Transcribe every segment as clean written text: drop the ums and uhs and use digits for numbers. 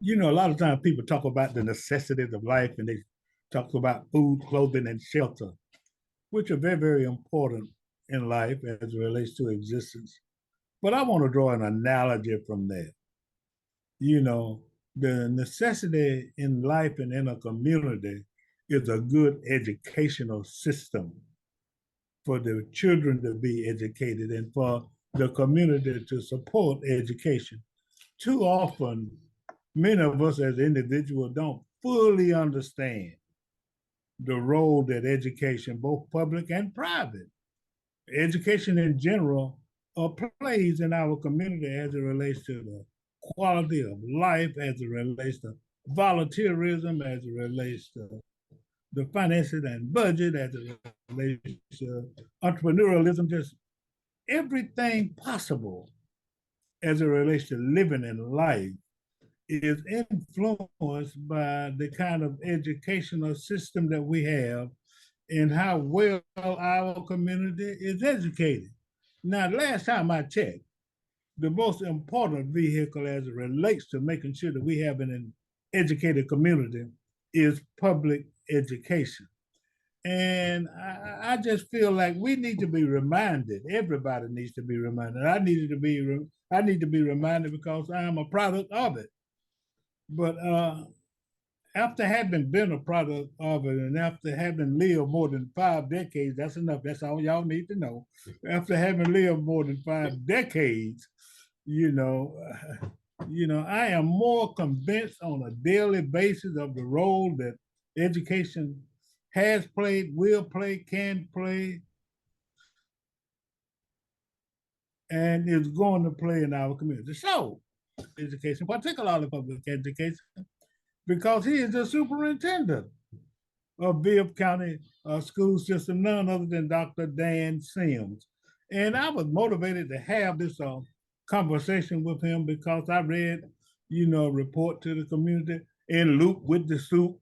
A lot of times people talk about the necessities of life and they talk about food, clothing, and shelter, which are very, very important in life as it relates to existence. But I want to draw an analogy from that. You know, the necessity in life and in a community is a good educational system for the children to be educated and for the community to support education. Too often, many of us as individuals don't fully understand the role that education, both public and private, education in general, plays in our community as it relates to the quality of life, as it relates to volunteerism, as it relates to the finances and budget, as it relates to entrepreneurialism, just everything possible as it relates to living in life is influenced by the kind of educational system that we have and how well our community is educated. Now, last time I checked, the most important vehicle as it relates to making sure that we have an educated community is public education. And I just feel like we need to be reminded. Everybody needs to be reminded. I need to be reminded because I am a product of it. But after having been a product of it and after having lived more than 5 decades, that's enough. That's all y'all need to know. After having lived more than 5 decades, you know, I am more convinced on a daily basis of the role that education has played, will play, can play, and is going to play in our community. So, education, particularly public education, because he is the superintendent of Bibb County School System, none other than Dr. Dan Sims. And I was motivated to have this conversation with him because I read, a report to the community in loop with the soup,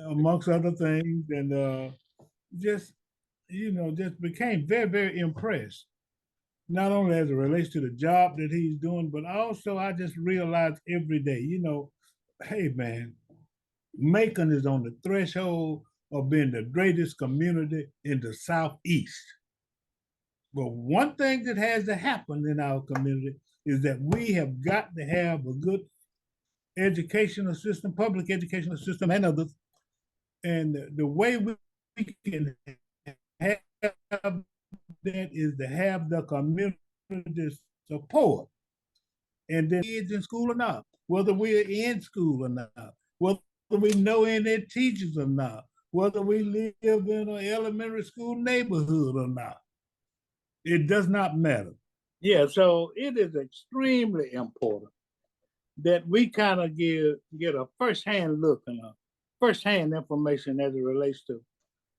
amongst other things, and just, just became very, very impressed. Not only as it relates to the job that he's doing, but also I just realized every day, hey man, Macon is on the threshold of being the greatest community in the Southeast. But one thing that has to happen in our community is that we have got to have a good educational system, public educational system, and others. And the way we can have that is to have the community support. And then kids in school or not, whether we're in school or not, whether we know any teachers or not, whether we live in an elementary school neighborhood or not. It does not matter. Yeah, so it is extremely important that we kind of get a firsthand look and a firsthand information as it relates to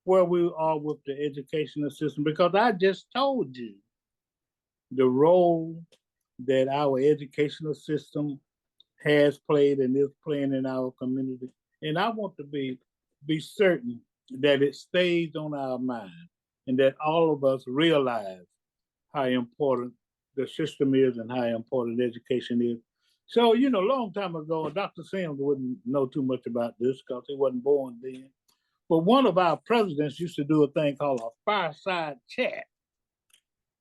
where we are with the educational system, because I just told you the role that our educational system has played and is playing in our community. And I want to be certain that it stays on our mind and that all of us realize how important the system is and how important education is. So, a long time ago, Dr. Sims wouldn't know too much about this because he wasn't born then. But one of our presidents used to do a thing called a fireside chat.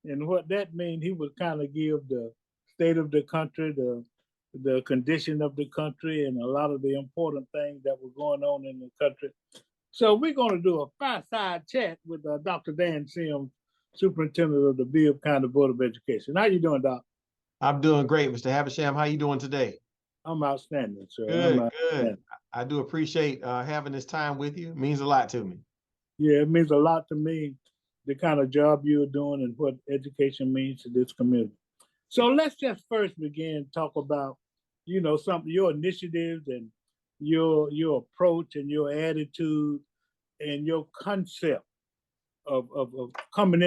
And what that means, he would kind of give the state of the country, the condition of the country, and a lot of the important things that were going on in the country. So we're going to do a fireside chat with Dr. Dan Sims, Superintendent of the Bibb County Board of Education. How you doing, Doc? I'm doing great, Mr. Havisham. How you doing today? I'm outstanding, sir. Good, good. I do appreciate having this time with you. It means a lot to me. Yeah, it means a lot to me, the kind of job you're doing and what education means to this community. So let's just first begin talk about, some of your initiatives and your approach and your attitude and your concept of coming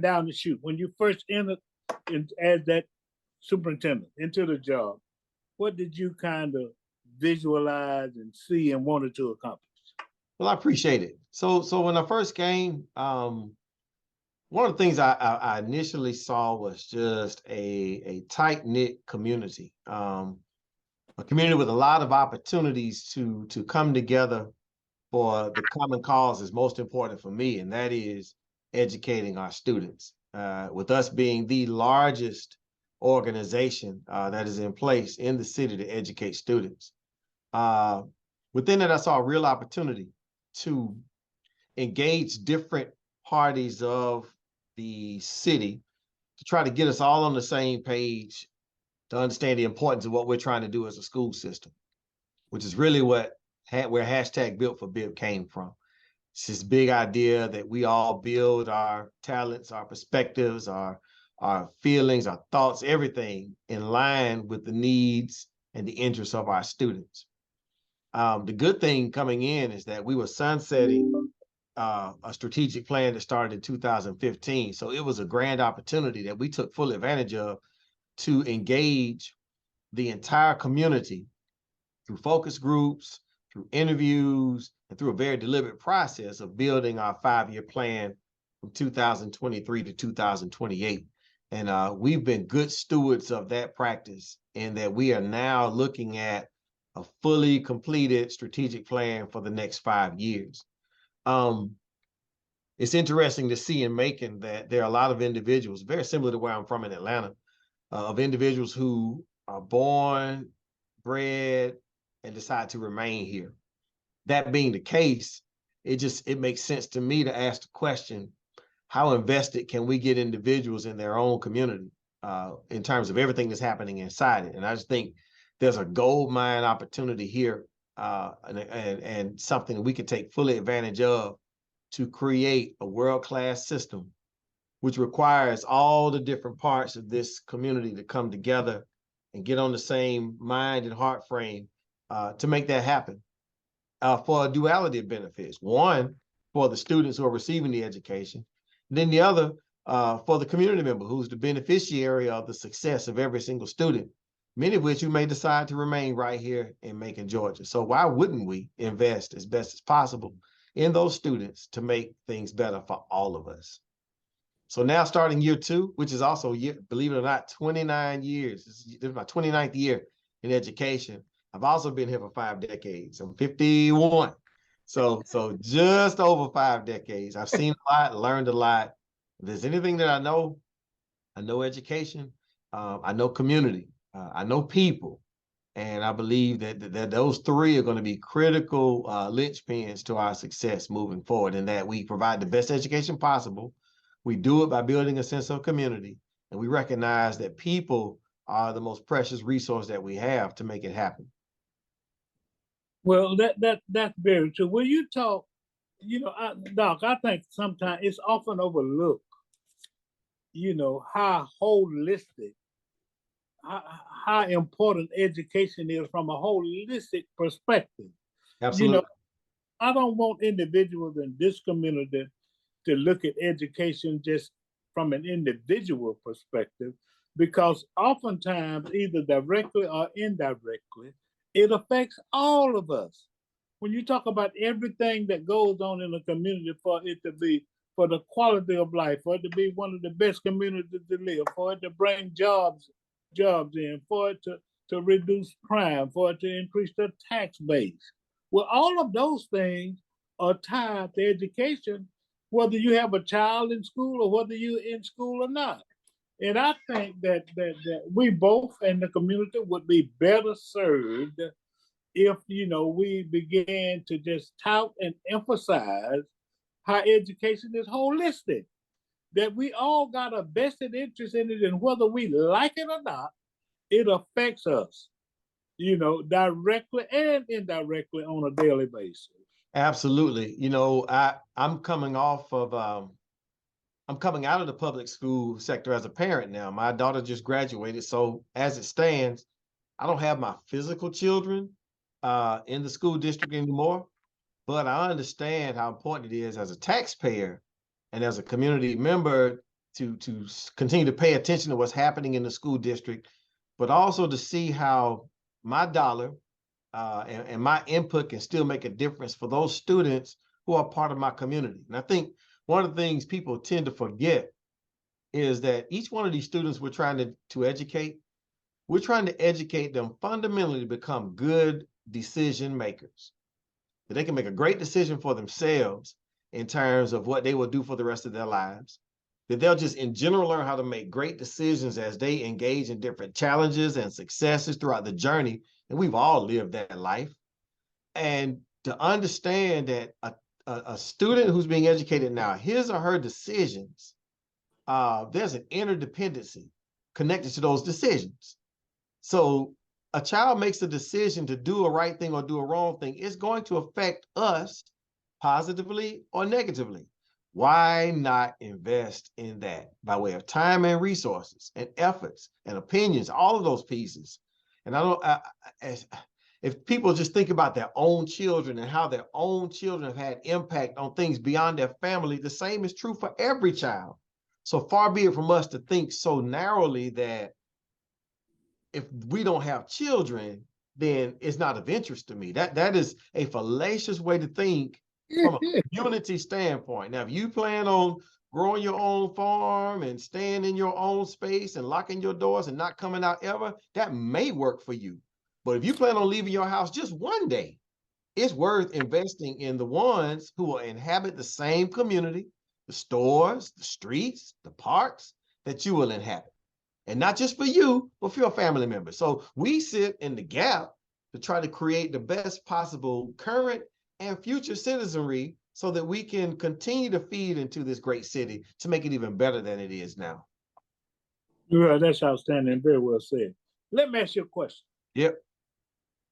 down the chute. When you first entered as that superintendent into the job, what did you kind of visualize and see and wanted to accomplish? Well, I appreciate it. So when I first came, one of the things I initially saw was just a tight-knit community. a community with a lot of opportunities to come together for the common cause is most important for me, and that is educating our students. With us being the largest organization that is in place in the city to educate students. Within it, I saw a real opportunity to engage different parties of the city to try to get us all on the same page to understand the importance of what we're trying to do as a school system, which is really where hashtag Built for Bibb came from. It's this big idea that we all build our talents, our perspectives, our feelings, our thoughts, everything in line with the needs and the interests of our students. The good thing coming in is that we were sunsetting a strategic plan that started in 2015. So it was a grand opportunity that we took full advantage of to engage the entire community through focus groups, through interviews, and through a very deliberate process of building our 5-year plan from 2023 to 2028. And we've been good stewards of that practice in that we are now looking at a fully completed strategic plan for the next 5 years. It's interesting to see in Macon that there are a lot of individuals, very similar to where I'm from in Atlanta, of individuals who are born, bred, and decide to remain here. That being the case, it makes sense to me to ask the question, how invested can we get individuals in their own community in terms of everything that's happening inside it? And I just think there's a gold mine opportunity here and something that we can take fully advantage of to create a world-class system, which requires all the different parts of this community to come together and get on the same mind and heart frame to make that happen for a duality of benefits. One, for the students who are receiving the education, then the other for the community member who's the beneficiary of the success of every single student, many of which you may decide to remain right here in Macon, Georgia. So why wouldn't we invest as best as possible in those students to make things better for all of us? So now starting year 2, which is also, believe it or not, 29 years. This is my 29th year in education. I've also been here for 5 decades. I'm 51. So just over 5 decades. I've seen a lot, learned a lot. If there's anything that I know education, I know community, I know people. And I believe that those 3 are going to be critical linchpins to our success moving forward, and that we provide the best education possible. We do it by building a sense of community, and we recognize that people are the most precious resource that we have to make it happen. Well, that's very true. When you talk, Doc, I think sometimes it's often overlooked, how holistic, how important education is from a holistic perspective. Absolutely. I don't want individuals in this community to look at education just from an individual perspective, because oftentimes, either directly or indirectly, it affects all of us. When you talk about everything that goes on in a community for it to be, for the quality of life, for it to be one of the best communities to live, for it to bring jobs in, for it to reduce crime, for it to increase the tax base. Well, all of those things are tied to education, whether you have a child in school or whether you're in school or not. And I think that we both in the community would be better served if we began to just tout and emphasize how education is holistic, that we all got a vested interest in it, and whether we like it or not, it affects us, directly and indirectly on a daily basis. Absolutely. I'm coming out of the public school sector as a parent now. My daughter just graduated. So as it stands, I don't have my physical children in the school district anymore, but I understand how important it is as a taxpayer and as a community member to continue to pay attention to what's happening in the school district, but also to see how my dollar and my input can still make a difference for those students who are part of my community. And I think one of the things people tend to forget is that each one of these students we're trying to educate, We're trying to educate them fundamentally to become good decision makers. That they can make a great decision for themselves in terms of what they will do for the rest of their lives. That they'll just in general learn how to make great decisions as they engage in different challenges and successes throughout the journey. And we've all lived that life. And to understand that a student who's being educated now, his or her decisions, there's an interdependency connected to those decisions. So a child makes a decision to do a right thing or do a wrong thing, it's going to affect us positively or negatively. Why not invest in that by way of time and resources and efforts and opinions, all of those pieces? And if people just think about their own children and how their own children have had impact on things beyond their family, the same is true for every child. So far be it from us to think so narrowly that if we don't have children, then it's not of interest to me. That is a fallacious way to think from a community standpoint. Now, if you plan on growing your own farm and staying in your own space and locking your doors and not coming out ever, that may work for you. But if you plan on leaving your house just one day, it's worth investing in the ones who will inhabit the same community, the stores, the streets, the parks that you will inhabit. And not just for you, but for your family members. So we sit in the gap to try to create the best possible current and future citizenry so that we can continue to feed into this great city to make it even better than it is now. Well, that's outstanding. Very well said. Let me ask you a question. Yep.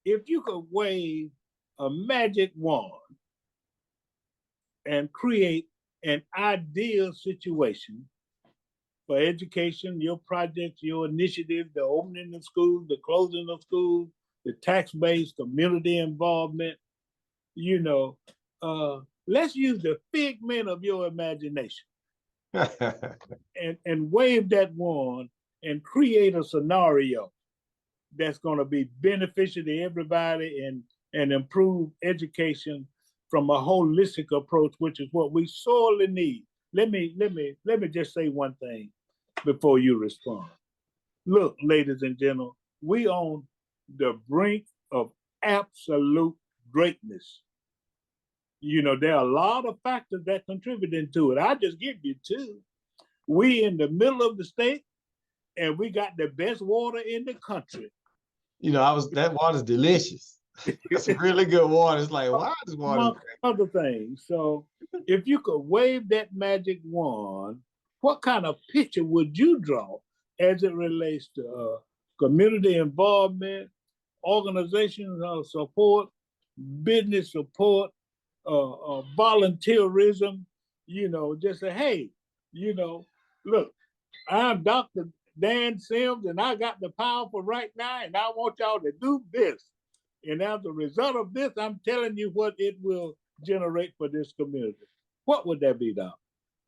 If you could wave a magic wand and create an ideal situation for education, your projects, your initiative, the opening of schools, the closing of schools, the tax-based community involvement, let's use the figment of your imagination and wave that wand and create a scenario that's going to be beneficial to everybody and improve education from a holistic approach, which is what we sorely need. Let me just say one thing before you respond. Look, ladies and gentlemen, we on the brink of absolute greatness. There are a lot of factors that contribute into it. I just give you two. We in the middle of the state, and we got the best water in the country. That water's delicious. It's really good water. It's like, wow, this water. Among other things. So if you could wave that magic wand, what kind of picture would you draw as it relates to community involvement, organizational support, business support, volunteerism? Just say, hey, look, I'm Dr. Dan Sims, and I got the power for right now, and I want y'all to do this. And as a result of this, I'm telling you what it will generate for this community. What would that be, Doc?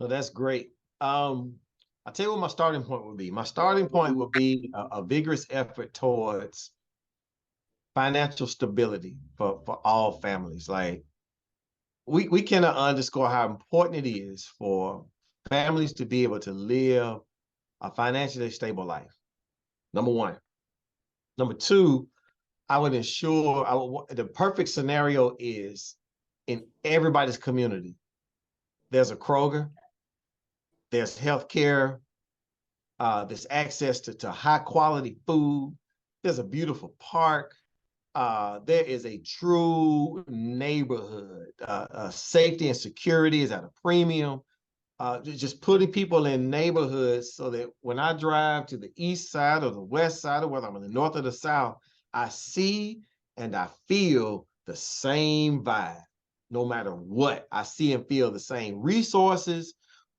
So that's great. I'll tell you what my starting point would be. My starting point would be a vigorous effort towards financial stability for all families. Like we cannot underscore how important it is for families to be able to live a financially stable life. Number one. Number two, I would ensure the perfect scenario is in everybody's community. There's a Kroger, there's healthcare, there's access to high quality food, there's a beautiful park, there is a true neighborhood. Safety and security is at a premium. Just putting people in neighborhoods so that when I drive to the east side or the west side, or whether I'm in the north or the south, I see and I feel the same vibe. No matter what, I see and feel the same resources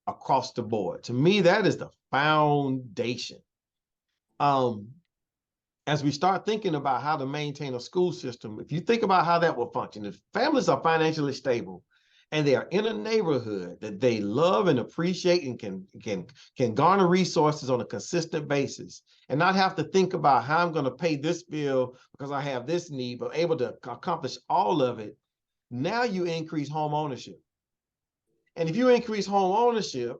across the board. To me, that is the foundation. As we start thinking about how to maintain a school system, if you think about how that will function, if families are financially stable and they are in a neighborhood that they love and appreciate and can garner resources on a consistent basis and not have to think about how I'm going to pay this bill because I have this need, but able to accomplish all of it, now you increase home ownership. And if you increase home ownership,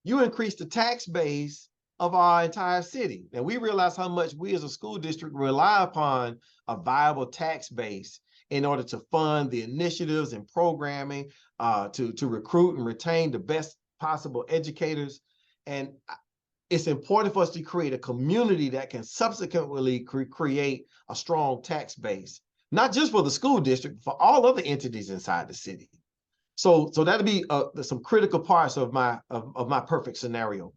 you increase the tax base of our entire city. And we realize how much we as a school district rely upon a viable tax base in order to fund the initiatives and programming, to recruit and retain the best possible educators. And it's important for us to create a community that can subsequently create a strong tax base, not just for the school district, for all other entities inside the city. So that'll be some critical parts of my perfect scenario.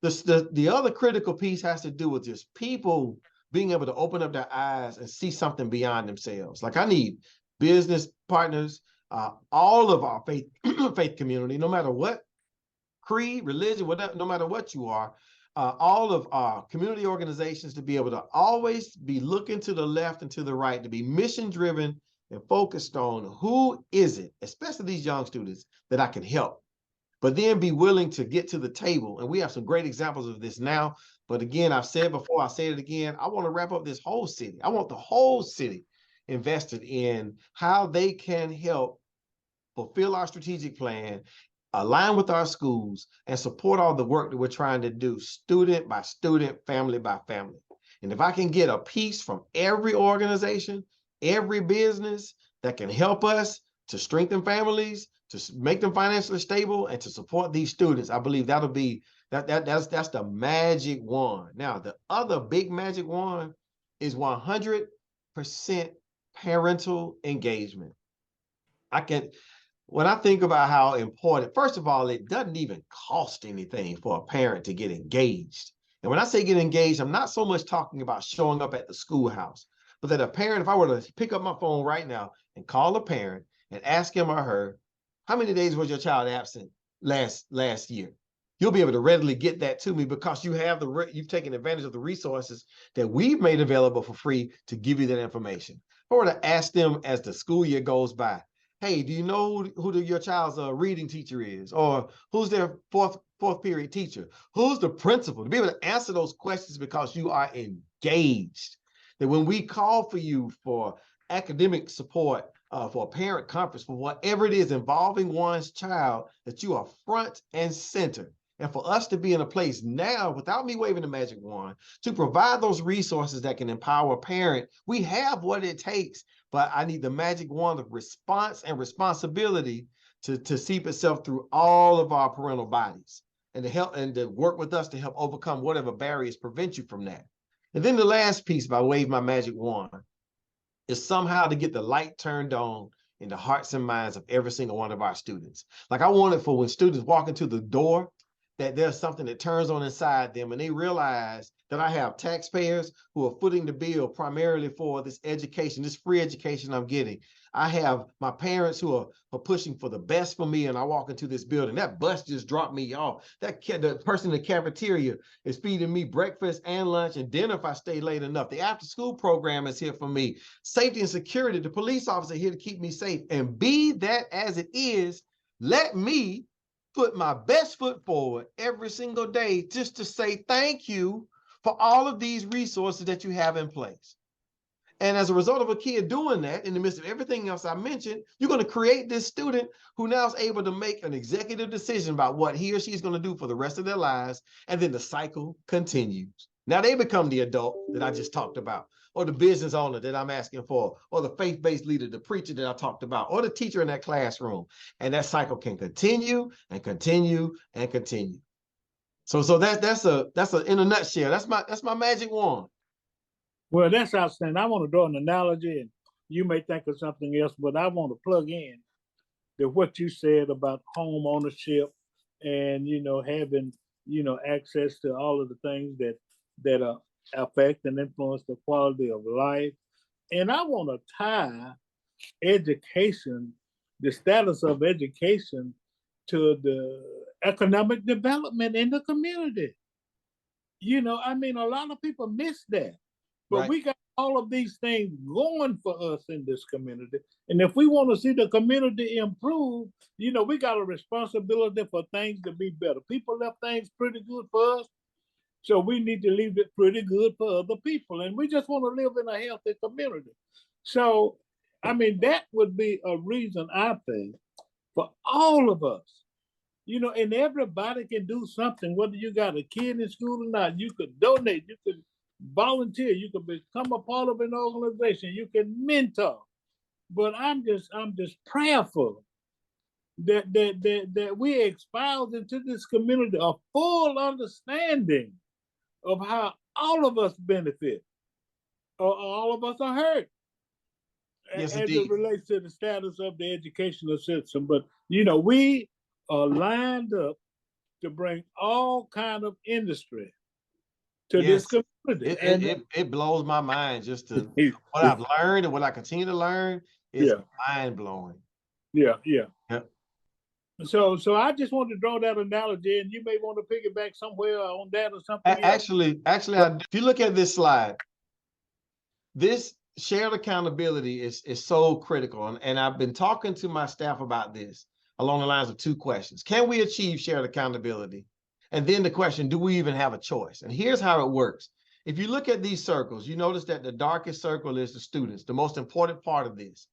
The other critical piece has to do with just people being able to open up their eyes and see something beyond themselves. Like I need business partners, all of our faith community, no matter what creed, religion, whatever, no matter what you are, all of our community organizations to be able to always be looking to the left and to the right, to be mission driven and focused on who is it, especially these young students, that I can help. But then be willing to get to the table. And we have some great examples of this now. But again, I've said before, I'll say it again, I want to wrap up this whole city. I want the whole city invested in how they can help fulfill our strategic plan, align with our schools, and support all the work that we're trying to do, student by student, family by family. And if I can get a piece from every organization, every business that can help us to strengthen families, to make them financially stable, and to support these students, I believe that'll be that's the magic wand. Now, the other big magic wand is 100% parental engagement. When I think about how important, first of all, it doesn't even cost anything for a parent to get engaged. And when I say get engaged, I'm not so much talking about showing up at the schoolhouse, but that a parent, if I were to pick up my phone right now and call a parent and ask him or her, how many days was your child absent last year? You'll be able to readily get that to me because you've taken advantage of the resources that we've made available for free to give you that information. If I were to ask them as the school year goes by, hey, do you know who your child's reading teacher is? Or who's their fourth period teacher? Who's the principal? To be able to answer those questions because you are engaged. That when we call for you for academic support, for a parent conference, for whatever it is involving one's child, that you are front and center. And for us to be in a place now, without me waving the magic wand, to provide those resources that can empower a parent, we have what it takes. But I need the magic wand of response and responsibility to seep itself through all of our parental bodies and to help and to work with us to help overcome whatever barriers prevent you from that. And then the last piece, by wave my magic wand, is somehow to get the light turned on in the hearts and minds of every single one of our students. Like I want it for when students walk into the door, that there's something that turns on inside them and they realize that I have taxpayers who are footing the bill primarily for this education, this free education I'm getting. I have my parents who are pushing for the best for me, and I walk into this building. That bus just dropped me off. The person in the cafeteria is feeding me breakfast and lunch and dinner if I stay late enough. The after school program is here for me. Safety and security, the police officer here to keep me safe. And be that as it is, let me put my best foot forward every single day just to say thank you for all of these resources that you have in place. And as a result of a kid doing that, in the midst of everything else I mentioned, you're going to create this student who now is able to make an executive decision about what he or she is going to do for the rest of their lives. And then the cycle continues. Now they become the adult that I just talked about, or the business owner that I'm asking for, or the faith-based leader, the preacher that I talked about, or the teacher in that classroom. And that cycle can continue and continue and continue. So that's in a nutshell. That's my magic wand. Well, that's outstanding. I want to draw an analogy, and you may think of something else, but I want to plug in to what you said about home ownership and having access to all of the things that affect and influence the quality of life. And I want to tie education, the status of education, to the economic development in the community. A lot of people miss that. But right. We got all of these things going for us in this community. And if we want to see the community improve, we got a responsibility for things to be better. People left things pretty good for us, so we need to leave it pretty good for other people. And we just want to live in a healthy community. So, that would be a reason, I think, for all of us and everybody can do something, whether you got a kid in school or not. You could donate, you could volunteer, you could become a part of an organization, you can mentor. But I'm just prayerful that we espouse into this community a full understanding of how all of us benefit or all of us are hurt. Yes, as indeed. it relates to the status of the educational system. But we are lined up to bring all kind of industry to this Yes. community. It blows my mind just to what I've learned and what I continue to learn is mind blowing. Yeah. Yeah. So I just want to draw that analogy, and you may want to piggyback somewhere on that or something else. Actually, if you look at this slide, this shared accountability is so critical. And I've been talking to my staff about this along the lines of two questions. Can we achieve shared accountability? And then the question, do we even have a choice? And here's how it works. If you look at these circles, you notice that the darkest circle is the students, the most important part of this.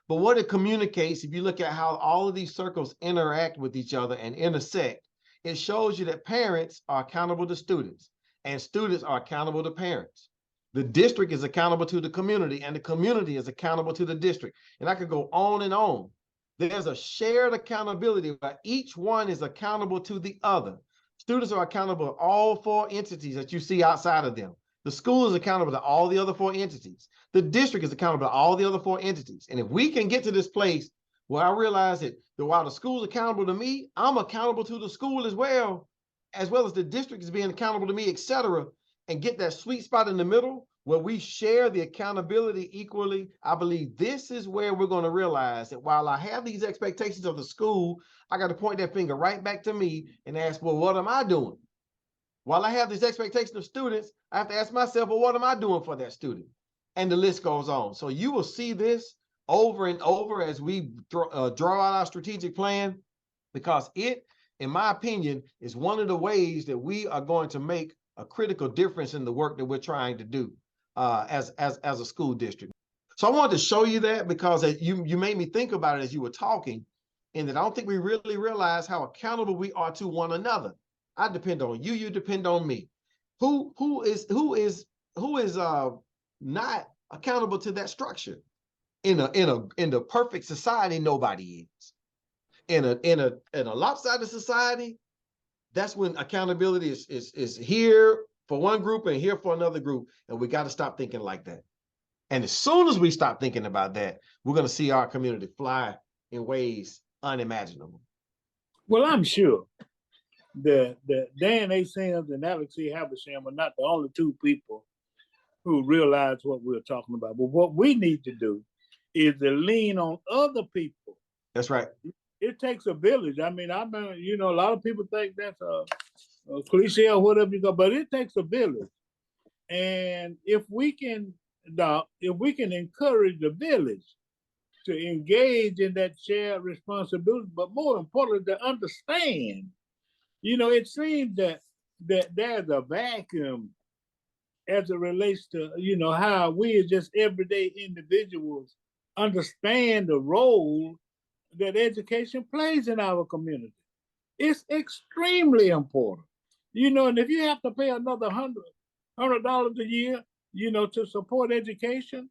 But what it communicates, if you look at how all of these circles interact with each other and intersect, it shows you that parents are accountable to students and students are accountable to parents. The district is accountable to the community and the community is accountable to the district. And I could go on and on. There's a shared accountability, but each one is accountable to the other. Students are accountable to all four entities that you see outside of them. The school is accountable to all the other four entities. The district is accountable to all the other four entities. And if we can get to this place where I realize that while the school is accountable to me, I'm accountable to the school as well as the district is being accountable to me, et cetera, and get that sweet spot in the middle where we share the accountability equally, I believe this is where we're going to realize that while I have these expectations of the school, I got to point that finger right back to me and ask, well, what am I doing? While I have this expectation of students, I have to ask myself, well, what am I doing for that student? And the list goes on. So you will see this over and over as we draw out our strategic plan, because it, in my opinion, is one of the ways that we are going to make a critical difference in the work that we're trying to do as a school district. So I wanted to show you that because you made me think about it as you were talking, and that I don't think we really realize how accountable we are to one another. I depend on you, you depend on me. Who is not accountable to that structure? In the perfect society, nobody is. In a lopsided society, that's when accountability is here for one group and here for another group. And we got to stop thinking like that. And as soon as we stop thinking about that, we're going to see our community fly in ways unimaginable. Well, I'm sure that Dan A. Sims and Alex C. Habersham are not the only two people who realize what we're talking about. But what we need to do is to lean on other people. That's right. It takes a village. I mean, a lot of people think that's a cliche or whatever you go, but it takes a village. And if we can encourage the village to engage in that shared responsibility, but more importantly, to understand, it seems that there's a vacuum as it relates to, how we as just everyday individuals understand the role that education plays in our community. It's extremely important. And if you have to pay another $100 a year, to support education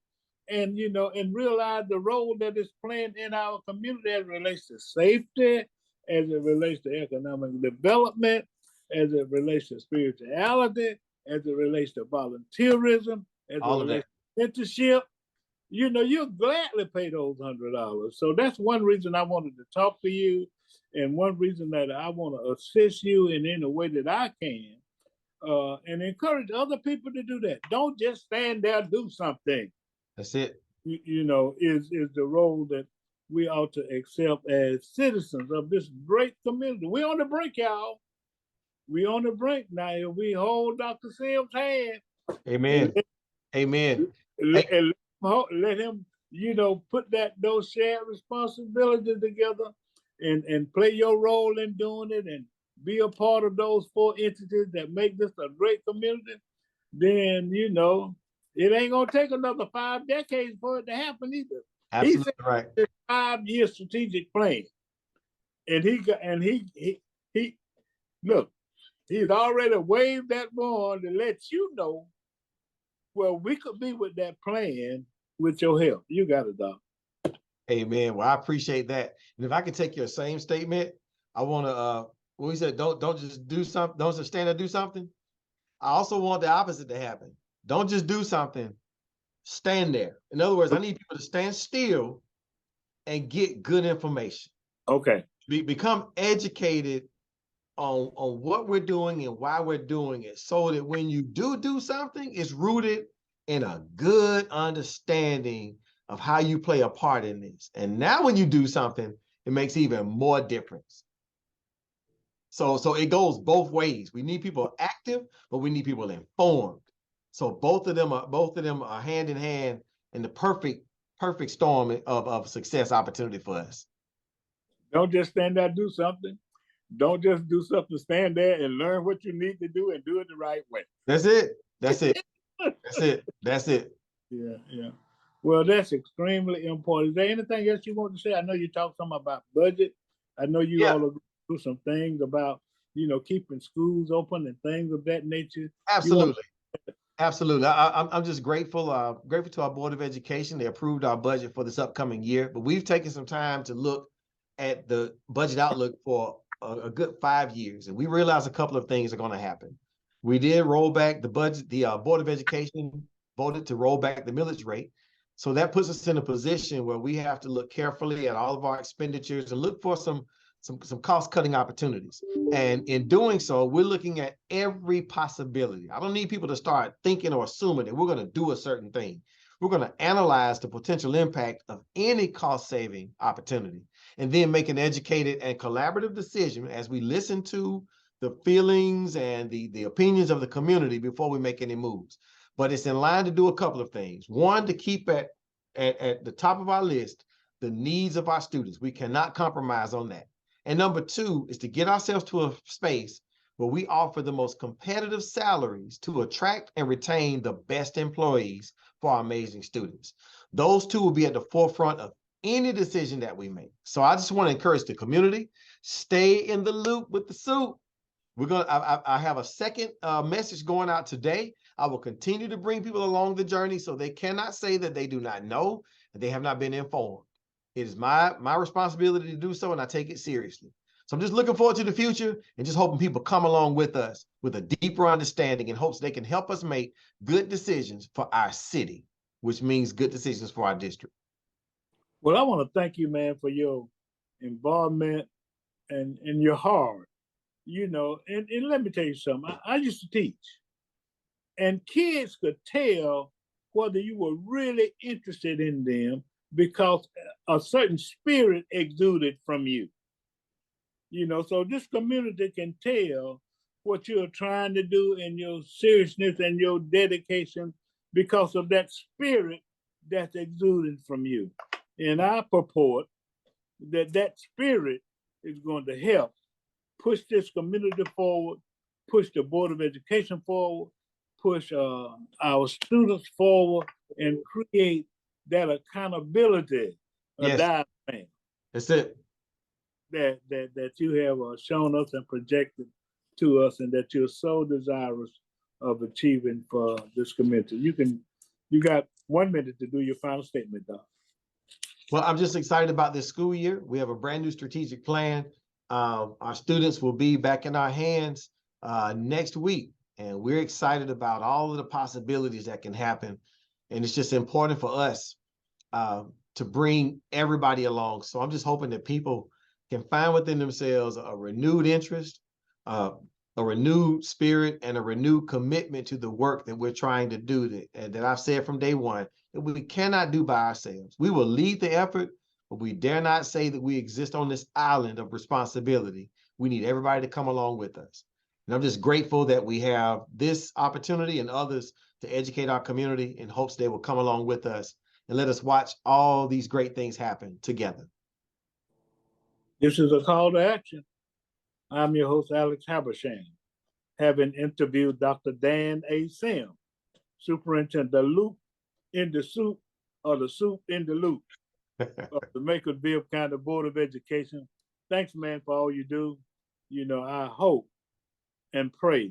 and, and realize the role that it's playing in our community as it relates to safety, as it relates to economic development, as it relates to spirituality, as it relates to volunteerism, as it relates to mentorship, you'll gladly pay those $100. So that's one reason I wanted to talk to you, and one reason that I want to assist you in any way that I can, and encourage other people to do that. Don't just stand there, do something. That's it. Is the role that we ought to accept as citizens of this great community. We're on the brink, y'all. We're on the brink now. If we hold Dr. Sims' hand. Amen. Amen. Let him, put those shared responsibilities together and play your role in doing it and be a part of those four entities that make this a great community, then, it ain't going to take another 5 decades for it to happen either. Absolutely right. This 5-year strategic plan. And Look, he's already waved that wand to let you know, well, we could be with that plan with your help. You got it, Doc. Amen. Well, I appreciate that. And if I could take your same statement, I want to when we said don't just do something, don't just stand there, do something. I also want the opposite to happen. Don't just do something, stand there. In other words, I need people to stand still and get good information. Okay. Become educated on what we're doing and why we're doing it, so that when you do something, it's rooted in a good understanding of how you play a part in this. And now when you do something, it makes even more difference. So it goes both ways. We need people active, but we need people informed. So both of them are hand in hand in the perfect storm of success opportunity for us. Don't just stand there, do something. Don't just do something, stand there and learn what you need to do and do it the right way. That's it. That's it. That's it. That's it. Yeah, yeah. Well, that's extremely important. Is there anything else you want to say? I know you talked some about budget. I know you all are going to do some things about, keeping schools open and things of that nature. Absolutely. Absolutely. I'm just grateful, grateful to our Board of Education. They approved our budget for this upcoming year, but we've taken some time to look at the budget outlook for a good 5 years, and we realized a couple of things are going to happen. We did roll back the budget. The Board of Education voted to roll back the millage rate. So that puts us in a position where we have to look carefully at all of our expenditures and look for some cost-cutting opportunities. And in doing so, we're looking at every possibility. I don't need people to start thinking or assuming that we're going to do a certain thing. We're going to analyze the potential impact of any cost-saving opportunity, and then make an educated and collaborative decision as we listen to the feelings and the opinions of the community before we make any moves. But it's in line to do a couple of things. One, to keep at the top of our list the needs of our students. We cannot compromise on that. And number two is to get ourselves to a space where we offer the most competitive salaries to attract and retain the best employees for our amazing students. Those two will be at the forefront of any decision that we make. So I just want to encourage the community, stay in the loop with the soup. I have a second message going out today. I will continue to bring people along the journey so they cannot say that they do not know, that they have not been informed. It is my responsibility to do so, and I take it seriously. So I'm just looking forward to the future and just hoping people come along with us with a deeper understanding in hopes they can help us make good decisions for our city, which means good decisions for our district. Well, I want to thank you, man, for your involvement and your heart. And let me tell you something. I used to teach, and kids could tell whether you were really interested in them because a certain spirit exuded from you. So this community can tell what you're trying to do and your seriousness and your dedication because of that spirit that's exuding from you. And I purport that spirit is going to help push this community forward, push the Board of Education forward, push our students forward, and create that accountability dialogue. That's it. That you have shown us and projected to us, and that you're so desirous of achieving for this community. You got 1 minute to do your final statement, Doc. Well, I'm just excited about this school year. We have a brand new strategic plan. Our students will be back in our hands next week, and we're excited about all of the possibilities that can happen. And it's just important for us to bring everybody along. So I'm just hoping that people can find within themselves a renewed interest, a renewed spirit, and a renewed commitment to the work that we're trying to do that I've said from day one that we cannot do by ourselves. We will lead the effort, but we dare not say that we exist on this island of responsibility. We need everybody to come along with us. And I'm just grateful that we have this opportunity and others to educate our community in hopes they will come along with us and let us watch all these great things happen together. This is a call to action. I'm your host, Alex Habersham, having interviewed Dr. Dan A. Sim, Superintendent, the loop in the soup, or the soup in the loop of the Macon Bibb County Board of Education. Thanks, man, for all you do. I hope and pray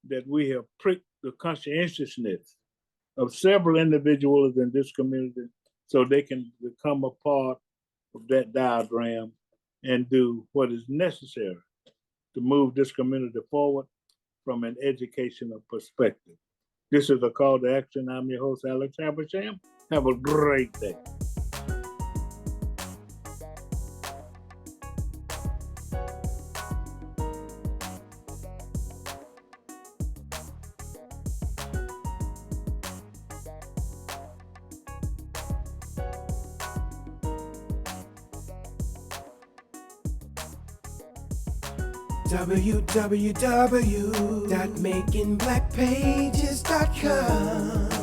that we have pricked the conscientiousness of several individuals in this community so they can become a part of that diagram and do what is necessary to move this community forward from an educational perspective. This is a call to action. I'm your host, Alex Habersham. Have a great day. www.makingblackpages.com